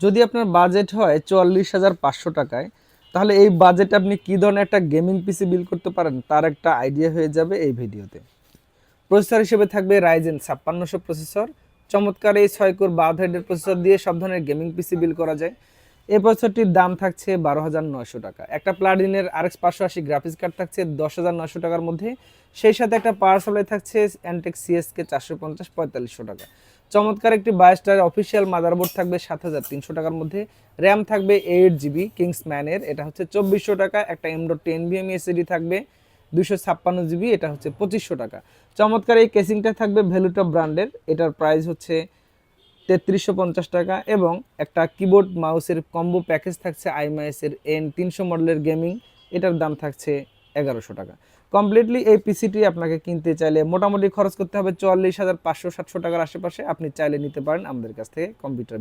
যদি আপনার বাজেট হয় 44,500 টাকায়, তাহলে এই বাজেটে আপনি কী ধরনের একটা গেমিং পিসি বিল্ড করতে পারেন তার একটা আইডিয়া হয়ে যাবে এই ভিডিওতে। প্রসেসর হিসেবে থাকবে রাইজেন 5600 প্রসেসর। চমৎকার এই 6 কোর 12 থ্রেডের প্রসেসর দিয়ে সব ধরনের গেমিং পিসি বিল্ড করা যায়। এই প্রসেসরটির দাম থাকছে 12,900 টাকা। একটা প্লাটিনের RX 580 গ্রাফিক্স কার্ড থাকছে 10,900 টাকার মধ্যে। সেই সাথে একটা পাওয়ার সাপ্লাই থাকছে অ্যান্টেক CSK 450 4500 টাকা। চমৎকার একটি 22 টার অফিসিয়াল মাদারবোর্ড থাকবে 7,300 টাকার মধ্যে। র্যাম থাকবে 8GB কিংসম্যানের, এটা হচ্ছে 2400 টাকা। একটা M.2 NVMe SSD থাকবে 256GB, এটা হচ্ছে 2500 টাকা। চমৎকার এই কেসিংটা থাকবে ভ্যালুটপ ব্র্যান্ডের, এটার প্রাইস হচ্ছে 3350 টাকা। এবং একটা কিবোর্ড মাউসের কম্বো প্যাকেজ থাকছে আইমাইসের N300 মডেলের গেমিং, এটার দাম থাকছে 1100 টাকা। কমপ্লিটলি এই পিসিটি আপনাকে কিনতে চাইলে মোটামুটি খরচ করতে হবে 44,500-700 টাকার আশেপাশে। আপনি চাইলে নিতে পারেন আমাদের কাছ থেকে কম্পিউটার।